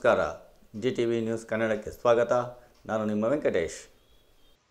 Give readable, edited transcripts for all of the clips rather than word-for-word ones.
ನಮಸ್ಕಾರ. GTV news ಕನ್ನಡಕ್ಕೆ ಸ್ವಾಗತ. ನಾನು ನಿಮ್ಮ ವೆಂಕಟೇಶ್.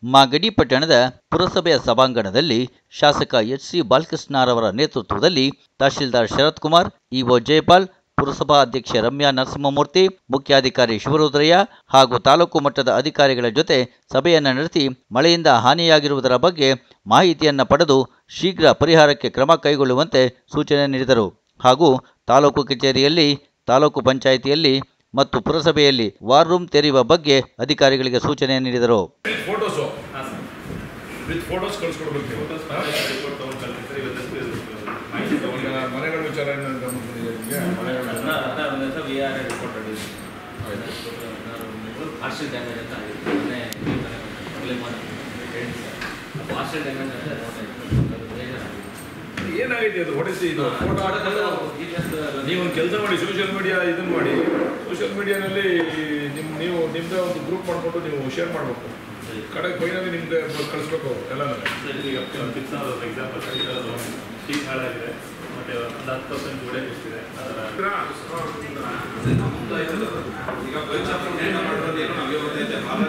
ಮಾಗಡಿ ಪಟ್ಟಣದ ಪುರಸಭೆಯ ಸಭಾಂಗಣದಲ್ಲಿ ಶಾಸಕ HC ಬಾಲಕೃಷ್ಣರವರ ನೇತೃತ್ವದಲ್ಲಿ ತಹಶೀಲ್ದಾರ್ ಶರತ್ ಕುಮಾರ್, ಇಒ ಜಯಪಾಲ್, ಪುರಸಭಾ ಅಧ್ಯಕ್ಷೆ ರಮ್ಯಾ ನರಸಿಂಹಮೂರ್ತಿ, ಮುಖ್ಯಾಧಿಕಾರಿ ಶಿವರುದ್ರಯ್ಯ ಹಾಗೂ ತಾಲೂಕು ಮಟ್ಟದ ಅಧಿಕಾರಿಗಳ ಜೊತೆ ಸಭೆಯನ್ನು ನಡೆಸಿ ಮಳೆಯಿಂದ ಹಾನಿಯಾಗಿರುವುದರ ಬಗ್ಗೆ ಮಾಹಿತಿಯನ್ನು ಪಡೆದು ಶೀಘ್ರ ಪರಿಹಾರಕ್ಕೆ ಕ್ರಮ ಕೈಗೊಳ್ಳುವಂತೆ ಸೂಚನೆ ನೀಡಿದರು. ಹಾಗೂ ತಾಲೂಕು ಕಚೇರಿಯಲ್ಲಿ, ತಾಲೂಕು ಪಂಚಾಯಿತಿಯಲ್ಲಿ ಮತ್ತು ಪುರಸಭೆಯಲ್ಲಿ ವಾರ್ ರೂಮ್ ತೆರೆಯುವ ಬಗ್ಗೆ ಅಧಿಕಾರಿಗಳಿಗೆ ಸೂಚನೆ ನೀಡಿದರು. ಏನಾಗೈತಿ ಅದು ಹೊಡೆಸಿ ಇದು ಫೋಟೋ ನೀವೊಂದು ಕೆಲಸ ಮಾಡಿ, ಸೋಷಿಯಲ್ ಮೀಡಿಯಾ ಇದನ್ನು ಮಾಡಿ. ಸೋಷಿಯಲ್ ಮೀಡಿಯಾನಲ್ಲಿ ನೀವು ನಿಮ್ಮದೇ ಒಂದು ಗ್ರೂಪ್ ಮಾಡಿಕೊಂಡು ನೀವು ಶೇರ್ ಮಾಡಬೇಕು. ಕಡೆಗೆ ಫೈನಲಿ ನಿಮ್ಗೆ ಕಳಿಸ್ಬೇಕು ಎಲ್ಲನೂ. ಎಕ್ಸಾಂಪಲ್ ಟೀಮ್ ಹಾಳಾಗಿದೆ, ಮತ್ತು ಒಂದು 10% ವಿಡಿಯೋ ಎಷ್ಟಿದೆ ಏನು ಮಾಡ್ಬೋದು? ಏನು ಮಾಡ್ಬೋದು?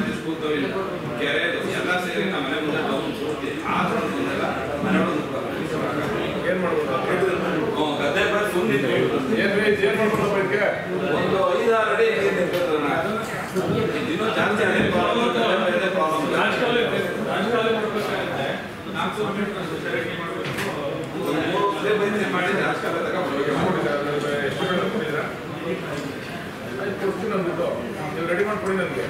ಇದಕ್ಕೆ ಒಂದು 5-6 ಅಡಿ ಇನ್ನೂ ಜಾಸ್ತಿ ನೀವು ರೆಡಿ ಮಾಡ್ಕೊಡಿ ನನಗೆ.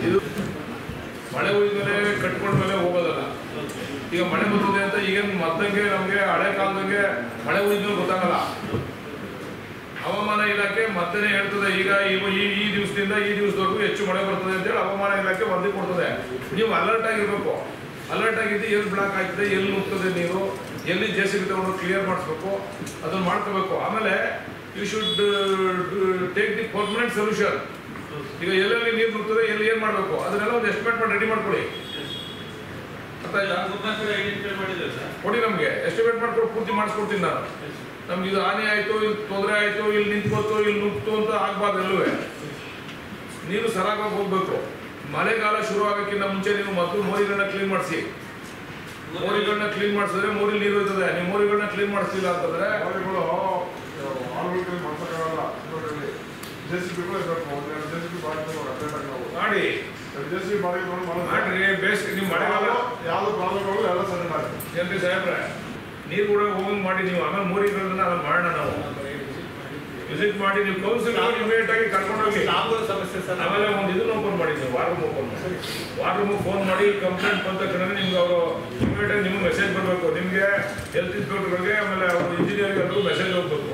ಇದು ಮಳೆ ಹೋಗಿದ್ಮೇಲೆ ಕಟ್ಕೊಂಡ್ಮೇಲೆ ಹೋಗೋದಲ್ಲ. ಈಗ ಮಳೆ ಬರ್ತದೆ ಅಂತ ಈಗೇನು ಮತ್ತಂಗೆ ನಮಗೆ ಹಳೆ ಕಾಲದಂಗೆ ಮಳೆ ಹೋಗಿದ್ಮೇಲೆ ಗೊತ್ತಾಗಲ್ಲ. ಹವಾಮಾನ ಇಲಾಖೆ ಮತ್ತೇ ಹೇಳ್ತದೆ, ಈಗ ಈ ದಿವಸದಿಂದ ಈ ದಿವಸದವರೆಗೂ ಹೆಚ್ಚು ಮಳೆ ಬರ್ತದೆ ಅಂತೇಳಿ ಹವಾಮಾನ ಇಲಾಖೆ ವರದಿ ಕೊಡ್ತದೆ. ನೀವು ಅಲರ್ಟ್ ಆಗಿರ್ಬೇಕು. ಅಲರ್ಟ್ ಆಗಿದ್ದು ಎಲ್ಲಿ ಬ್ಲಾಕ್ ಆಗ್ತದೆ, ಎಲ್ಲಿ ನುಗ್ತದೆ, ನೀವು ಎಲ್ಲಿ JCB ತಗೊಂಡು ಕ್ಲಿಯರ್ ಮಾಡಿಸ್ಬೇಕು, ಅದನ್ನು ಮಾಡ್ಕೋಬೇಕು. ಆಮೇಲೆ you should take the permanent solution. ಈಗ ಎಲ್ಲೆಲ್ಲಿ ನೀರು ನುಗ್ತದೆ, ಎಲ್ಲಿ ಏನು ಮಾಡಬೇಕು ಅದನ್ನೆಲ್ಲ ಒಂದು ಎಸ್ಟಿಮೇಟ್ ಮಾಡಿ ರೆಡಿ ಮಾಡ್ಕೊಳ್ಳಿ. ಕೊಡಿ ನಮಗೆ, ಎಸ್ಟಿಮೇಟ್ ಮಾಡ್ಕೊಂಡು ಪೂರ್ತಿ ಮಾಡಿಸ್ಕೊಡ್ತೀನಿ ನಾನು. ನಮ್ಗೆ ಇದು ಹಾನಿ ಆಯಿತು, ಇಲ್ಲಿ ತೊಂದರೆ ಆಯಿತು, ಇಲ್ಲಿ ನಿಂತ್ಕೋತು, ಇಲ್ಲಿ ನುಗ್ತು ಅಂತ ಆಗ್ಬಾರ್ದು. ಎಲ್ಲವೇ ನೀರು ಸರಾಗವಾಗಿ ಹೋಗ್ಬೇಕು. ಮಳೆಗಾಲ ಶುರು ಆಗೋಕ್ಕಿಂತ ಮುಂಚೆ ನೀವು ಮೊದಲು ಮೋರಿಗಳನ್ನ ಕ್ಲೀನ್ ಮಾಡಿಸಿ. ಮೋರಿಗಳನ್ನ ಕ್ಲೀನ್ ಮಾಡಿಸಿದ್ರೆ ಮೋರಿ ನೀರು ಇರ್ತದೆ. ನೀವು ಮೋರಿಗಳನ್ನ ಕ್ಲೀನ್ ಮಾಡಿಸ್ತಿಲ್ಲ ಅಂತಂದ್ರೆ ಮಾಡಿ ಮಾಡ್ರಿ. ಬೇಸಿಗೆ ನೀವು ಮಳೆಗಾಲ ಯಾವ್ದು ಪ್ರಾಬ್ಲಮ್ಗಳು ಎಲ್ಲ ಸರಿ ಮಾಡಿ ಏನ್ರಿ ಸಾಹೇಬ್ರೆ, ನೀರು ಕೂಡ ಹೋಗಂಗ್ ಮಾಡಿ. ನೀವು ಆಮೇಲೆ ಮೋರಿಗಳನ್ನ ಅದನ್ನ ಮಾಡೋಣ, ನಾವು ವಿಸಿಟ್ ಮಾಡಿ ನೀವು ಕೌನ್ಸಿಲ್ ಇಮಿಡಿಯೇಟ್ ಆಗಿ ಕರ್ಕೊಂಡೋಗಿ. ಆಮೇಲೆ ಒಂದು ಇದನ್ನ ಓಪನ್ ಮಾಡಿ, ನೀವು ವಾರ್ ರೂಮ್ ಓಪನ್ ಮಾಡಿ. ವಾರ್ ರೂಮ್ ಫೋನ್ ಮಾಡಿ ಕಂಪ್ಲೇಂಟ್ ಬಂದ ತಕ್ಷಣ ನಿಮ್ಗೆ ಅವರು ಇಮಿಡಿಯೇಟ್ ಆಗಿ ನಿಮ್ಗೆ ಮೆಸೇಜ್ ಬರಬೇಕು. ನಿಮಗೆ ಹೆಲ್ತ್ ಇನ್ಸ್ಪೆಕ್ಟರ್ಗಳಿಗೆ ಆಮೇಲೆ ಅವರು ಇಂಜಿನಿಯರ್ಗೆ ಮೆಸೇಜ್ ಹೋಗ್ಬೇಕು.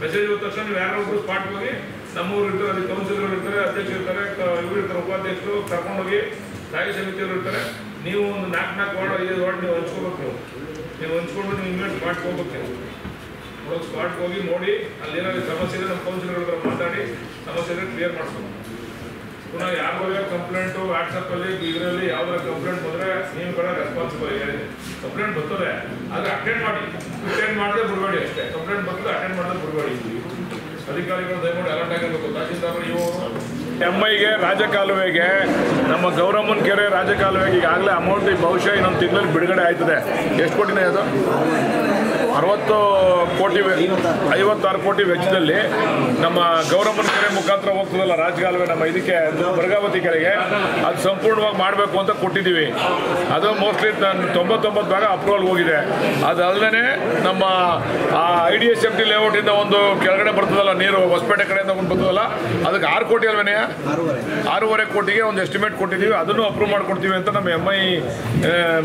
ಮೆಸೇಜ್ ಹೋದ ತಕ್ಷಣ ನೀವು ಯಾರೋ ಒಬ್ಬರು ಸ್ಪಾಟ್ ಹೋಗಿ, ನಮ್ಮೂರು ಇರ್ತಾರೆ, ಅದಕ್ಕೆ ಕೌನ್ಸಿಲರ್ ಇರ್ತಾರೆ, ಅಧ್ಯಕ್ಷರು ಇರ್ತಾರೆ, ಇವರು ಇರ್ತಾರೆ, ಉಪಾಧ್ಯಕ್ಷರು ಕರ್ಕೊಂಡೋಗಿ, ಸ್ಥಾಯಿ ಸಮಿತಿಯವರು ಇರ್ತಾರೆ. ನೀವು ಒಂದು 4 ವಾರ್ಡ್ 5 ವಾರ್ಡ್ ನೀವು ಹಂಚ್ಕೋಬೇಕು. ನೀವು ಹಂಚ್ಕೊಂಡು ನೀವು ಇನ್ವೆಸ್ಟ್ ಸ್ಪಾಟ್ಗೆ ಹೋಗ್ಬೇಕು. ನೀವು ಸ್ಪಾಟ್ಗೆ ಹೋಗಿ ನೋಡಿ, ಅಲ್ಲಿ ಏನಾದ್ರು ಸಮಸ್ಯೆ ಇದೆ ನಮ್ಮ ಕೌನ್ಸಿಲರ್ ಹತ್ರ ಮಾತಾಡಿ ಸಮಸ್ಯೆ ಇದ್ರೆ ಕ್ಲಿಯರ್ ಮಾಡಿಸ್ಬೇಕು. ಪುನಃ ಯಾರಿಗಾದ್ರೆ ಕಂಪ್ಲೇಂಟು ವಾಟ್ಸಪ್ಪಲ್ಲಿ ಇದರಲ್ಲಿ ಯಾವ್ದಾರ ಕಂಪ್ಲೇಂಟ್ ಬಂದರೆ ನೀವು ಕೂಡ ರೆಸ್ಪಾನ್ಸಿಬಲ್. ಕಂಪ್ಲೇಂಟ್ ಬರ್ತದೆ, ಆದರೆ ಅಟೆಂಡ್ ಮಾಡಿ. ಅಟೆಂಡ್ ಮಾಡದೆ ಬಿಡಬೇಡಿ ಅಷ್ಟೇ. ಕಂಪ್ಲೇಂಟ್ ಬರ್ತದೆ, ಅಟೆಂಡ್ ಮಾಡದೆ ಬಿಡಬೇಡಿ. ಅಧಿಕಾರಿಗಳು ದಯಮಾಡಿ ಅಲರ್ಟ್ ಆಗಿರಬೇಕು. ತಹಶೀಲ್ದಾರ್ MIಗೆ ರಾಜಕಾಲುವೆಗೆ, ನಮ್ಮ ಗೌರಮ್ಮನ ಕೆರೆ ರಾಜಕಾಲುವೆಗೆ ಈಗಾಗಲೇ ಅಮೌಂಟ್ ಬಹುಶಃ ಇನ್ನೊಂದು ತಿಂಗಳಲ್ಲಿ ಬಿಡುಗಡೆ ಆಯ್ತದೆ. ಎಷ್ಟು ಕೋಟಿನೇ ಅದು? 60 ಕೋಟಿ, 56 ಕೋಟಿ ವೆಚ್ಚದಲ್ಲಿ ನಮ್ಮ ಗೌರಮ್ಮನ ಕೆರೆ ಮುಖಾಂತರ ಹೋಗ್ತದಲ್ಲ ರಾಜಕಾಲುವೆ, ನಮ್ಮ ಇದಕ್ಕೆ ಭರ್ಗಾವತಿ ಕೆರೆಗೆ, ಅದು ಸಂಪೂರ್ಣವಾಗಿ ಮಾಡಬೇಕು ಅಂತ ಕೊಟ್ಟಿದ್ದೀವಿ. ಅದು ಮೋಸ್ಟ್ಲಿ 99 ಭಾಗ ಅಪ್ರೂವಲ್ ಹೋಗಿದೆ. ಅದಲ್ಲದೆ ನಮ್ಮ IDSMT ಲೇಔಟಿಂದ ಒಂದು ಕೆಳಗಡೆ ಬರ್ತದಲ್ಲ ನೀರು, ಹೊಸಪೇಟೆ ಕಡೆಯಿಂದ ಒಂದು ಬರ್ತದಲ್ಲ, ಅದಕ್ಕೆ 6 ಕೋಟಿ ಅಲ್ವೇನೆ, 6.5 ಕೋಟಿಗೆ ಒಂದು ಎಸ್ಟಿಮೇಟ್ ಕೊಟ್ಟಿದ್ದೀವಿ. ಅದನ್ನು ಅಪ್ರೂವ್ ಮಾಡ್ಕೊಡ್ತೀವಿ ಅಂತ ನಮ್ಮ MI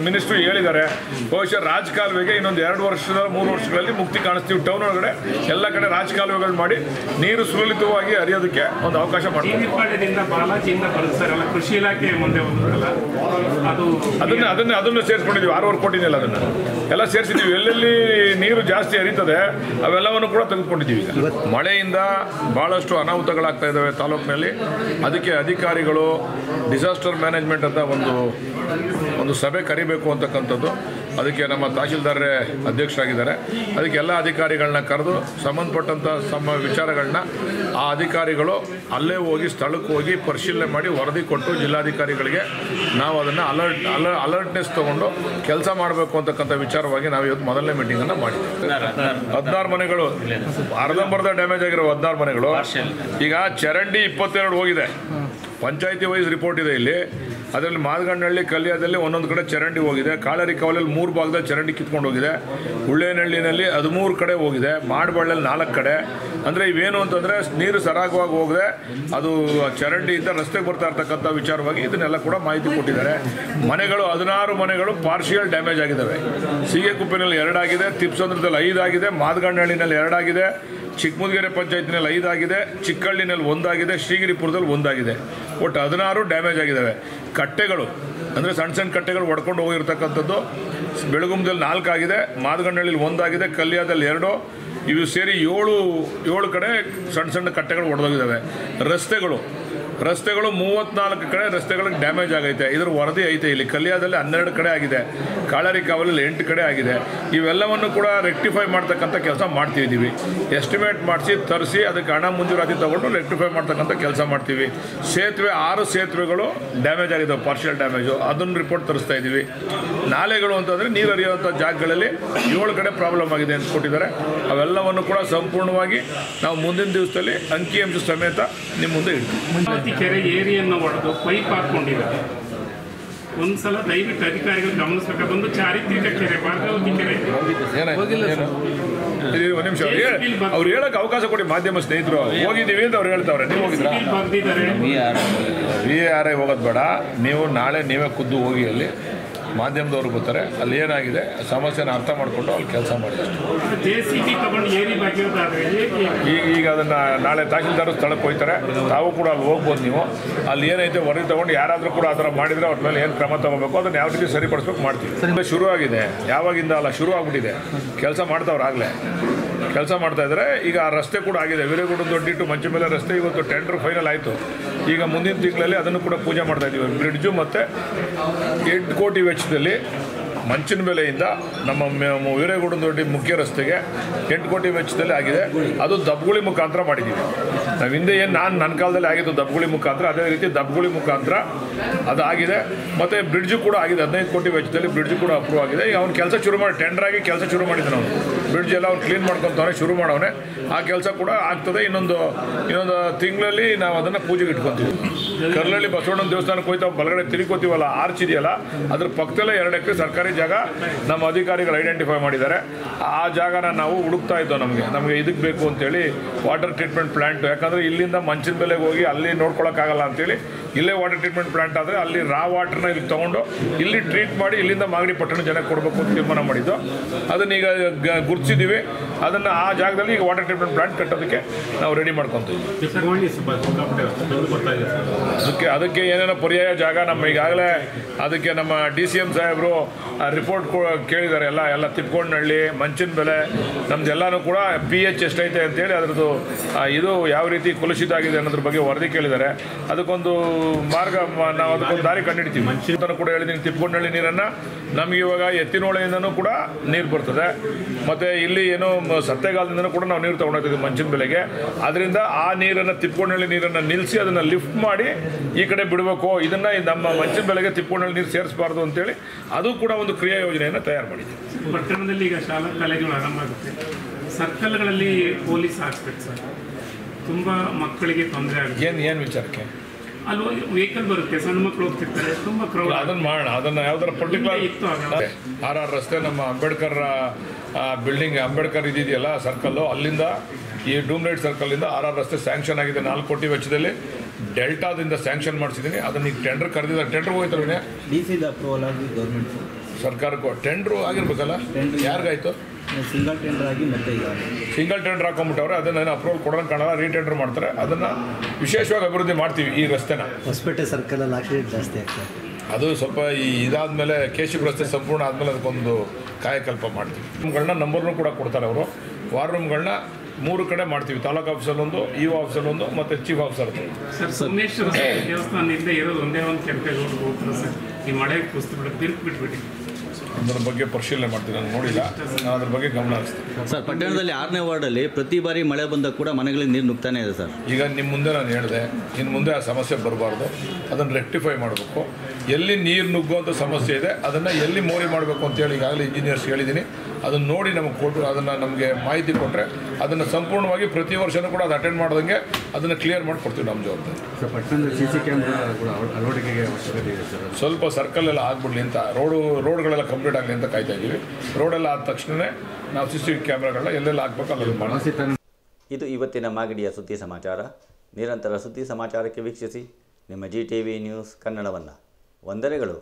ಮಿನಿಸ್ಟ್ರು ಹೇಳಿದ್ದಾರೆ. ಬಹುಶಃ ರಾಜಕಾಲುವೆಗೆ ಇನ್ನೊಂದು 2 ವರ್ಷದ 3 ವರ್ಷಗಳಲ್ಲಿ ಮುಕ್ತಿ ಕಾಣಿಸ್ತೀವಿ. ಟೌನ್ ಒಳಗಡೆ ಎಲ್ಲ ಕಡೆ ರಾಜಕಾಲುವೆಗಳು ಮಾಡಿ ನೀರು ಸುಲಲಿತವಾಗಿ ಹರಿಯೋದಕ್ಕೆ ಒಂದು ಅವಕಾಶ ಮಾಡ್ತೀವಿ. ಕೃಷಿ ಇಲಾಖೆ ಮುಂದೆ ಅದನ್ನು ಸೇರಿಸ್ಕೊಂಡಿದ್ದೀವಿ. 6.5 ಕೋಟಿನೆಲ್ಲ ಅದನ್ನು ಎಲ್ಲ ಸೇರಿಸಿದ್ದೀವಿ. ಎಲ್ಲೆಲ್ಲಿ ನೀರು ಜಾಸ್ತಿ ಹರಿತದೆ ಅವೆಲ್ಲವನ್ನು ಕೂಡ ತೆಗೆದುಕೊಂಡಿದ್ದೀವಿ. ಮಳೆಯಿಂದ ಭಾಳಷ್ಟು ಅನಾಹುತಗಳಾಗ್ತಾ ಇದ್ದಾವೆ ತಾಲೂಕಿನಲ್ಲಿ. ಅದಕ್ಕೆ ಅಧಿಕಾರಿಗಳು ಡಿಸಾಸ್ಟರ್ ಮ್ಯಾನೇಜ್ಮೆಂಟ್ ಅಂತ ಒಂದು ಸಭೆ ಕರಿಬೇಕು ಅಂತಕ್ಕಂಥದ್ದು. ಅದಕ್ಕೆ ನಮ್ಮ ತಹಶೀಲ್ದಾರರೇ ಅಧ್ಯಕ್ಷರಾಗಿದ್ದಾರೆ. ಅದಕ್ಕೆ ಎಲ್ಲ ಅಧಿಕಾರಿಗಳನ್ನ ಕರೆದು ಸಂಬಂಧಪಟ್ಟಂಥ ವಿಚಾರಗಳನ್ನ ಆ ಅಧಿಕಾರಿಗಳು ಅಲ್ಲೇ ಹೋಗಿ ಸ್ಥಳಕ್ಕೆ ಹೋಗಿ ಪರಿಶೀಲನೆ ಮಾಡಿ ವರದಿ ಕೊಟ್ಟು ಜಿಲ್ಲಾಧಿಕಾರಿಗಳಿಗೆ ನಾವು ಅದನ್ನು ಅಲರ್ಟ್ನೆಸ್ ತೊಗೊಂಡು ಕೆಲಸ ಮಾಡಬೇಕು ಅಂತಕ್ಕಂಥ ವಿಚಾರವಾಗಿ ನಾವು ಇವತ್ತು ಮೊದಲನೇ ಮೀಟಿಂಗನ್ನು ಮಾಡಿದ್ದೀವಿ. 16 ಮನೆಗಳು ಅರ್ಧಂಬರ್ಧ ಡ್ಯಾಮೇಜ್ ಆಗಿರೋ 16 ಮನೆಗಳು. ಈಗ ಚರಂಡಿ 22 ಹೋಗಿದೆ. ಪಂಚಾಯತಿ ವೈಸ್ ರಿಪೋರ್ಟ್ ಇದೆ ಇಲ್ಲಿ. ಅದರಲ್ಲಿ ಮಾದಗಣ್ಣಹಳ್ಳಿ ಕಲ್ಯಾಣದಲ್ಲಿ ಒಂದೊಂದು ಕಡೆ ಚರಂಡಿ ಹೋಗಿದೆ. ಕಾಳರಿ ಕಾವಲಲ್ಲಿ 3 ಭಾಗದಲ್ಲಿ ಚರಂಡಿ ಕಿತ್ಕೊಂಡು ಹೋಗಿದೆ. ಉಳ್ಳೇನಹಳ್ಳಿನಲ್ಲಿ 13 ಕಡೆ ಹೋಗಿದೆ. ಮಾಡಬಳ್ಳಲ್ಲಿ 4 ಕಡೆ. ಅಂದರೆ ಇವೇನು ಅಂತಂದರೆ ನೀರು ಸರಾಗವಾಗಿ ಹೋಗದೆ ಅದು ಚರಂಡಿಯಿಂದ ರಸ್ತೆಗೆ ಬರ್ತಾ ಇರ್ತಕ್ಕಂಥ ವಿಚಾರವಾಗಿ ಇದನ್ನೆಲ್ಲ ಕೂಡ ಮಾಹಿತಿ ಕೊಟ್ಟಿದ್ದಾರೆ. ಮನೆಗಳು 16 ಮನೆಗಳು ಪಾರ್ಷಿಯಲ್ ಡ್ಯಾಮೇಜ್ ಆಗಿದ್ದಾವೆ. ಸೀಗೆಕುಪ್ಪೆನಲ್ಲಿ 2 ಆಗಿದೆ, ತಿಪ್ಸಂದ್ರದಲ್ಲಿ 5 ಆಗಿದೆ, ಮಾದಗಣ್ಣಹಳ್ಳಿನಲ್ಲಿ 2 ಆಗಿದೆ, ಚಿಕ್ಕಮುದಗೆರೆ ಪಂಚಾಯತಿನಲ್ಲಿ 5 ಆಗಿದೆ, ಚಿಕ್ಕಹಳ್ಳಿನಲ್ಲಿ 1 ಆಗಿದೆ, ಶ್ರೀಗಿರಿಪುರದಲ್ಲಿ 1 ಆಗಿದೆ. ಒಟ್ಟು 16 ಡ್ಯಾಮೇಜ್ ಆಗಿದ್ದಾವೆ. ಕಟ್ಟೆಗಳು ಅಂದರೆ ಸಣ್ಣ ಸಣ್ಣ ಕಟ್ಟೆಗಳು ಒಡ್ಕೊಂಡು ಹೋಗಿರ್ತಕ್ಕಂಥದ್ದು ಬೆಳಗುಂಬದಲ್ಲಿ 4 ಆಗಿದೆ, ಮಾದಗಣ್ಣಹಳ್ಳಿಲಿ 1 ಆಗಿದೆ, ಕಲ್ಯಾಣದಲ್ಲಿ 2, ಇವು ಸೇರಿ 7 ಕಡೆ ಸಣ್ಣ ಸಣ್ಣ ಕಟ್ಟೆಗಳು ಒಡೆದೋಗಿದ್ದಾವೆ. ರಸ್ತೆಗಳು 34 ಕಡೆ ರಸ್ತೆಗಳಿಗೆ ಡ್ಯಾಮೇಜ್ ಆಗೈತೆ. ಇದ್ರ ವರದಿ ಐತೆ. ಇಲ್ಲಿ ಕಲ್ಯಾಣದಲ್ಲಿ 12 ಕಡೆ ಆಗಿದೆ, ಕಾಳರಿ ಕಾವಲಲ್ಲಿ 8 ಕಡೆ ಆಗಿದೆ. ಇವೆಲ್ಲವನ್ನು ಕೂಡ ರೆಕ್ಟಿಫೈ ಮಾಡ್ತಕ್ಕಂಥ ಕೆಲಸ ಮಾಡ್ತಿದ್ದೀವಿ. ಎಸ್ಟಿಮೇಟ್ ಮಾಡಿಸಿ ತರಿಸಿ ಅದಕ್ಕೆ ಹಣ ಮಂಜೂರಾತಿ ತಗೊಂಡು ರೆಕ್ಟಿಫೈ ಮಾಡ್ತಕ್ಕಂಥ ಕೆಲಸ ಮಾಡ್ತೀವಿ. ಸೇತುವೆ 6 ಸೇತುವೆಗಳು ಡ್ಯಾಮೇಜ್ ಆಗಿದ್ದಾವೆ, ಪಾರ್ಷಿಯಲ್ ಡ್ಯಾಮೇಜು. ಅದನ್ನು ರಿಪೋರ್ಟ್ ತರಿಸ್ತಾ ಇದ್ದೀವಿ. ನಾಲೆಗಳು ಅಂತಂದರೆ ನೀರು ಹರಿಯುವಂಥ ಜಾಗಗಳಲ್ಲಿ 7 ಕಡೆ ಪ್ರಾಬ್ಲಮ್ ಆಗಿದೆ ಅಂತ ಕೊಟ್ಟಿದ್ದಾರೆ. ಅವೆಲ್ಲವನ್ನು ಕೂಡ ಸಂಪೂರ್ಣವಾಗಿ ನಾವು ಮುಂದಿನ ದಿವಸದಲ್ಲಿ ಅಂಕಿಅಂಶ ಸಮೇತ ನಿಮ್ಮ ಮುಂದೆ ಇಡ್ತೀವಿ. ಕೆರೆ ಏರಿಯನ್ನು ಒಡೆದು ಪೈಪ್ ಹಾಕೊಂಡಿದ್ದಾರೆ. ಒಂದ್ಸಲ ದಯವಿಟ್ಟು ಅಧಿಕಾರಿಗಳು ಗಮನಿಸಬೇಕು. ಬಂದು ಚಾರಿತ್ರಿಕ ಕೆರೆ, ಭಾರ್ಗವತಿ ಕೆರೆ. ಒಂದು ನಿಮಿಷ ಅವ್ರು ಹೇಳಕ್ಕೆ ಅವಕಾಶ ಕೊಡಿ. ಮಾಧ್ಯಮ ಸ್ನೇಹಿತರು ಹೋಗಿದ್ದೀವಿ ಅಂತ ಅವ್ರು ಹೇಳ್ತಾವ್ರೆ. ನೀವು ಹೋಗಿದ್ರ? VARI ಹೋಗೋದು ಬೇಡ. ನೀವು ನಾಳೆ ನೀವೇ ಖುದ್ದು ಹೋಗಿ ಅಲ್ಲಿ ಮಾಧ್ಯಮದವ್ರು ಬರ್ತಾರೆ. ಅಲ್ಲಿ ಏನಾಗಿದೆ ಸಮಸ್ಯೆನ ಅರ್ಥ ಮಾಡಿಕೊಂಡು ಅಲ್ಲಿ ಕೆಲಸ ಮಾಡಿ. ಈಗ ಅದನ್ನು ನಾಳೆ ತಹಶೀಲ್ದಾರ್ ಸ್ಥಳಕ್ಕೆ ಹೋಗ್ತಾರೆ. ತಾವು ಕೂಡ ಅಲ್ಲಿ ಹೋಗ್ಬೋದು. ನೀವು ಅಲ್ಲಿ ಏನೈತೆ ವರದಿ ತೊಗೊಂಡು ಯಾರಾದರೂ ಕೂಡ ಆ ಥರ ಮಾಡಿದರೆ ಅವ್ರ ಮೇಲೆ ಏನು ಕ್ರಮ ತೊಗೋಬೇಕು ಅದನ್ನು ಯಾವ ರೀತಿ ಸರಿಪಡಿಸ್ಬೇಕು ಮಾಡ್ತೀವಿ. ಶುರು ಆಗಿದೆ, ಯಾವಾಗಿಂದ ಅಲ್ಲ, ಶುರು ಆಗ್ಬಿಟ್ಟಿದೆ. ಕೆಲಸ ಮಾಡ್ತಾವ್ರಾಗಲೇ ಕೆಲಸ ಮಾಡ್ತಾ ಇದ್ದಾರೆ. ಈಗ ಆ ರಸ್ತೆ ಕೂಡ ಆಗಿದೆ. ವೀರೇಗೌಡ ದೊಡ್ಡಿ ಟು ಮಂಚಮೇಲೆ ರಸ್ತೆ ಇವತ್ತು ಟೆಂಡರ್ ಫೈನಲ್ ಆಯಿತು. ಈಗ ಮುಂದಿನ ತಿಂಗಳಲ್ಲಿ ಅದನ್ನು ಕೂಡ ಪೂಜೆ ಮಾಡ್ತಾ ಇದ್ದೀವಿ. ಬ್ರಿಡ್ಜು ಮತ್ತು 8 ಕೋಟಿ ವೆಚ್ಚದಲ್ಲಿ ಮಂಚಿನ ಬೆಲೆಯಿಂದ ನಮ್ಮ ವೀರೇಗೌಡ ದೊಡ್ಡಿ ಮುಖ್ಯ ರಸ್ತೆಗೆ 8 ಕೋಟಿ ವೆಚ್ಚದಲ್ಲಿ ಆಗಿದೆ. ಅದು ದಬ್ಗುಳಿ ಮುಖಾಂತರ ಮಾಡಿದ್ದೀವಿ. ನಾವು ಹಿಂದೆ ಏನು ನನ್ನ ಕಾಲದಲ್ಲಿ ಆಗಿದ್ದು ದಬ್ಗುಳಿ ಮುಖಾಂತರ, ಅದೇ ರೀತಿ ದಬ್ಗುಳಿ ಮುಖಾಂತರ ಅದು ಆಗಿದೆ. ಮತ್ತು ಬ್ರಿಡ್ಜು ಕೂಡ ಆಗಿದೆ. 15 ಕೋಟಿ ವೆಚ್ಚದಲ್ಲಿ ಬ್ರಿಡ್ಜು ಕೂಡ ಅಪ್ರೂವ್ ಆಗಿದೆ. ಈಗ ಅವ್ನು ಕೆಲಸ ಶುರು ಮಾಡಿ ಟೆಂಡರ್ ಆಗಿ ಕೆಲಸ ಶುರು ಮಾಡಿದ್ದಾನೆ. ಅವನು ಬ್ರಿಡ್ಜ್ ಎಲ್ಲ ಅವ್ನು ಕ್ಲೀನ್ ಮಾಡ್ಕೊತಾನೆ, ಶುರು ಮಾಡವನೆ. ಆ ಕೆಲಸ ಕೂಡ ಆಗ್ತದೆ. ಇನ್ನೊಂದು ತಿಂಗಳಲ್ಲಿ ನಾವು ಅದನ್ನು ಪೂಜೆಗೆ ಇಟ್ಕೊತೀವಿ. ಕರ್ಲಳ್ಳಿ ಬಸವಣ್ಣನ ದೇವಸ್ಥಾನಕ್ಕೆ ಹೋಯ್ತಾ ಬಲಗಡೆ ತಿರುಕೋತೀವಲ್ಲ, ಆರ್ಚ್ ಇದೆಯಲ್ಲ, ಅದ್ರ ಪಕ್ಕದಲ್ಲೇ 2 ಎಕರೆ ಸರ್ಕಾರಿ ಜಾಗ ನಮ್ಮ ಅಧಿಕಾರಿಗಳು ಐಡೆಂಟಿಫೈ ಮಾಡಿದ್ದಾರೆ. ಆ ಜಾಗನ ನಾವು ಹುಡುಕ್ತಾ ಇದ್ದೋ. ನಮಗೆ ಇದಕ್ಕೆ ಬೇಕು ಅಂತೇಳಿ ವಾಟರ್ ಟ್ರೀಟ್ಮೆಂಟ್ ಪ್ಲಾಂಟ್. ಯಾಕಂದರೆ ಇಲ್ಲಿಂದ ಮಂಚಿನ ಬೆಲೆಗೆ ಹೋಗಿ ಅಲ್ಲಿ ನೋಡ್ಕೊಳಕ್ಕಾಗಲ್ಲ ಅಂತೇಳಿ ಇಲ್ಲೇ ವಾಟರ್ ಟ್ರೀಟ್ಮೆಂಟ್ ಪ್ಲಾಂಟ್ ಆದರೆ ಅಲ್ಲಿ ರಾ ವಾಟರ್ನ ಇಲ್ಲಿ ತೊಗೊಂಡು ಇಲ್ಲಿ ಟ್ರೀಟ್ ಮಾಡಿ ಇಲ್ಲಿಂದ ಮಾಗಡಿ ಪಟ್ಟಣ ಜನಕ್ಕೆ ಕೊಡಬೇಕು ಅಂತ ತೀರ್ಮಾನ ಮಾಡಿದ್ದು. ಅದನ್ನ ಈಗ ಗುರುತಿಸಿದ್ದೀವಿ. ಅದನ್ನು ಆ ಜಾಗದಲ್ಲಿ ಈಗ ವಾಟರ್ ಟ್ರೀಟ್ಮೆಂಟ್ ಪ್ಲಾಂಟ್ ಕಟ್ಟೋದಕ್ಕೆ ನಾವು ರೆಡಿ ಮಾಡ್ಕೊತೀವಿ. ಅದಕ್ಕೆ ಏನೇನೋ ಪರ್ಯಾಯ ಜಾಗ ಈಗಾಗಲೇ ಅದಕ್ಕೆ ನಮ್ಮ DCM ಸಾಹೇಬರು ರಿಪೋರ್ಟ್ ಕೇಳಿದ್ದಾರೆ. ಎಲ್ಲ ತಿಪ್ಕೊಂಡಹಳ್ಳಿ, ಮಂಚಿನ ಬೆಲೆ ನಮ್ದೆಲ್ಲನೂ ಕೂಡ PH ಎಷ್ಟೈತೆ ಅಂತೇಳಿ ಅದರದ್ದು ಇದು ಯಾವ ರೀತಿ ಕಲುಷಿತ ಆಗಿದೆ ಅನ್ನೋದ್ರ ಬಗ್ಗೆ ವರದಿ ಕೇಳಿದ್ದಾರೆ. ಅದಕ್ಕೊಂದು ಮಾರ್ಗ ನಾವು ಅದಕ್ಕೊಂದು ದಾರಿ ಕಂಡುಹಿಡ್ತೀವಿ. ಮಂಚಿನ ಕೂಡ ಹೇಳಿದ್ದೀನಿ, ತಿಪ್ಕೊಂಡಹಳ್ಳಿ ನೀರನ್ನು ನಮಗೆ ಇವಾಗ ಎತ್ತಿನೋಳೆಯಿಂದನೂ ಕೂಡ ನೀರು ಬರ್ತದೆ. ಮತ್ತು ಇಲ್ಲಿ ಏನೋ ಸತ್ತೆಗಾಲದಿಂದನೂ ಕೂಡ ನಾವು ನೀರು ತೊಗೊಂಡೋಗ್ತೀವಿ ಮಂಚಿನ ಬೆಲೆಗೆ. ಅದರಿಂದ ಆ ನೀರನ್ನು ತಿಪ್ಕೊಂಡಹಳ್ಳಿ ನೀರನ್ನು ನಿಲ್ಲಿಸಿ ಅದನ್ನು ಲಿಫ್ಟ್ ಮಾಡಿ ಈ ಕಡೆ ಬಿಡಬೇಕು. ಇದನ್ನು ನಮ್ಮ ಮಂಚಿನ ಬೆಲೆಗೆ ತಿಪ್ಕೊಂಡಹಳ್ಳಿ ನೀರು ಸೇರಿಸಬಾರ್ದು ಅಂತೇಳಿ ಅದು ಕೂಡ ಒಂದು ಕ್ರಿಯಾ ಯೋಜನೆಯನ್ನು ತಯಾರು ಮಾಡಿದ್ದೀವಿ. ಪಟ್ಟಣದಲ್ಲಿ ಈಗ ಶಾಲಾ ಕಾಲೇಜುಗಳು ಆರಂಭ ಆಗುತ್ತೆ. ಸರ್ಕಲ್ಗಳಲ್ಲಿ ಪೊಲೀಸ್ ಹಾಕ್ಬೇಕು ಸರ್. ತುಂಬ ಮಕ್ಕಳಿಗೆ ತೊಂದರೆ ಆಗುತ್ತೆ. ಏನು ವಿಚಾರಕ್ಕೆ? ಅಲ್ಲಿ ವೆಹಿಕಲ್ ಬರುತ್ತೆ, ಸಣ್ಣ ಮಕ್ಕಳು ಹೋಗ್ತಿರ್ತಾರೆ, ತುಂಬ ಕ್ರೌಡ್. ಅದನ್ನು ಮಾಡೋಣ. ಅದನ್ನು ಯಾವ್ದಾರ ಪರ್ಟಿಕ್ಯುಲರ್ RR ರಸ್ತೆ ನಮ್ಮ ಅಂಬೇಡ್ಕರ್ ಬಿಲ್ಡಿಂಗ್, ಅಂಬೇಡ್ಕರ್ ಇದೆಯಲ್ಲ ಸರ್ಕಲ್ಲು, ಅಲ್ಲಿಂದ ಈ ಡೂಮ್ ಲೈಟ್ ಸರ್ಕಲಿಂದ RR ರಸ್ತೆ ಸ್ಯಾಂಕ್ಷನ್ ಆಗಿದೆ. 4 ಕೋಟಿ ವೆಚ್ಚದಲ್ಲಿ ಡೆಲ್ಟಾದಿಂದ ಸ್ಯಾಂಕ್ಷನ್ ಮಾಡಿಸಿದ್ದೀನಿ. ಅದನ್ನು ಈಗ ಟೆಂಡರ್ ಕರೆದಿದ್ದಾರೆ. ಟೆಂಡರ್ ಹೋಯ್ತಾರೆ DC ಅಪ್ರೂವಲ್ ಆಗಿ ಗೌರ್ಮೆಂಟ್ ಸರ್ಕಾರಕ್ಕೂ ಟೆಂಡ್ರು ಆಗಿರ್ಬೇಕಲ್ಲ. ಯಾರಿಗಾಯ್ತು? ಸಿಂಗಲ್ ಟೆಂಡರ್ ಆಗಿ ಮತ್ತೆ ಈಗ ಸಿಂಗಲ್ ಟೆಂಡರ್ ಹಾಕೊಂಡ್ಬಿಟ್ಟವ್ರೆ. ಅದನ್ನು ಅಪ್ರೂವಲ್ ಕೊಡೋಂಗೆ ಕಾಣಲ್ಲ, ರೀಟೆಂಡರ್ ಮಾಡ್ತಾರೆ. ಅದನ್ನು ವಿಶೇಷವಾಗಿ ಅಭಿವೃದ್ಧಿ ಮಾಡ್ತೀವಿ ಈ ರಸ್ತೆನ. ಹೊಸಪೇಟೆ ಸರ್ಕಲಲ್ಲಿ ಆಕ್ಸಿಡೆಂಟ್ ಜಾಸ್ತಿ ಆಗ್ತದೆ. ಅದು ಸ್ವಲ್ಪ ಇದಾದಮೇಲೆ ಕೇಶವ ರಸ್ತೆ ಸಂಪೂರ್ಣ ಆದಮೇಲೆ ಅದಕ್ಕೊಂದು ಕಾಯಕಲ್ಪ ಮಾಡ್ತೀವಿ. ರೂಮ್ಗಳನ್ನ ನಂಬರ್ನೂ ಕೂಡ ಕೊಡ್ತಾರೆ ಅವರು. ವಾರ್ ರೂಮ್ಗಳನ್ನ 3 ಕಡೆ ಮಾಡ್ತೀವಿ. ತಾಲೂಕು ಆಫೀಸಲ್ಲೊಂದು, EO ಆಫೀಸಲ್ಲೊಂದು, ಮತ್ತು ಚೀಫ್ ಆಫೀಸರ್. ಸರ್, ಸೋಮೇಶ್ವರ ದೇವಸ್ಥಾನದಿಂದ ಇರೋದು ಒಂದೇ ಒಂದು ಕೆಂಪೇಗೌಡ ಹೋಗ್ತಾರೆ ಸರ್. ಈ ಮಳೆ ಕುಸ್ತು ಬಿಟ್ಟು ಬಿಟ್ಬಿಟ್ಟು ಅದರ ಬಗ್ಗೆ ಪರಿಶೀಲನೆ ಮಾಡ್ತೀನಿ. ನಾನು ನೋಡಿಲ್ಲ, ನಾನು ಅದ್ರ ಬಗ್ಗೆ ಗಮನ ಹರಿಸ್ತೀನಿ. ಸರ್, ಪಟ್ಟಣದಲ್ಲಿ 6ನೇ ವಾರ್ಡಲ್ಲಿ ಪ್ರತಿ ಬಾರಿ ಮಳೆ ಬಂದಾಗ ಕೂಡ ಮನೆಗಳಿಗೆ ನೀರು ನುಗ್ತಾನೆ ಇದೆ ಸರ್. ಈಗ ನಿಮ್ಮ ಮುಂದೆ ನಾನು ಹೇಳಿದೆ, ಇನ್ನು ಮುಂದೆ ಆ ಸಮಸ್ಯೆ ಬರಬಾರ್ದು, ಅದನ್ನು ರೆಕ್ಟಿಫೈ ಮಾಡಬೇಕು. ಎಲ್ಲಿ ನೀರು ನುಗ್ಗುವಂಥ ಸಮಸ್ಯೆ ಇದೆ ಅದನ್ನು ಎಲ್ಲಿ ಮೋರಿ ಮಾಡಬೇಕು ಅಂತೇಳಿ ಈಗಾಗಲೇ ಇಂಜಿನಿಯರ್ಸ್ ಹೇಳಿದ್ದೀನಿ. ಅದನ್ನು ನೋಡಿ ನಮಗೆ ಕೊಟ್ಟು ಅದನ್ನು ನಮಗೆ ಮಾಹಿತಿ ಕೊಟ್ಟರೆ ಅದನ್ನು ಸಂಪೂರ್ಣವಾಗಿ ಪ್ರತಿ ವರ್ಷವೂ ಕೂಡ ಅದು ಅಟೆಂಡ್ ಮಾಡ್ದಂಗೆ ಅದನ್ನು ಕ್ಲಿಯರ್ ಮಾಡಿ ಕೊಡ್ತೀವಿ. ನಮ್ಮ ಜವಾಬ್ದಾರಿ. ಸರ್, ಪಟ್ಟಣದಲ್ಲಿ CC ಕ್ಯಾಮ್ರಾ ಕೂಡ ಅಳವಡಿಕೆಗೆ ಅವಶ್ಯಕತೆ ಇದೆ ಸರ್. ಸ್ವಲ್ಪ ಸರ್ಕಲ್ ಎಲ್ಲ ಆಗ್ಬಿಡ್ಲಿ ಅಂತ, ರೋಡ್ಗಳೆಲ್ಲ ಕಂಪ್ಲೀಟ್ ಆಗಲಿ ಅಂತ ಕಾಯ್ತಾ ಇದ್ದೀವಿ. ರೋಡೆಲ್ಲ ಆದ ತಕ್ಷಣವೇ ನಾವು CC ಕ್ಯಾಮ್ರಾಗಳನ್ನ ಎಲ್ಲೆಲ್ಲ ಹಾಕ್ಬೇಕು ಅಲ್ಲೆಲ್ಲ ಮಾಡಿ. ಇದು ಇವತ್ತಿನ ಮಾಗಡಿಯ ಸುದ್ದಿ ಸಮಾಚಾರ. ನಿರಂತರ ಸುದ್ದಿ ಸಮಾಚಾರಕ್ಕೆ ವೀಕ್ಷಿಸಿ ನಿಮ್ಮ GTV ನ್ಯೂಸ್ ಕನ್ನಡವನ್ನು. ವಂದನೆಗಳು.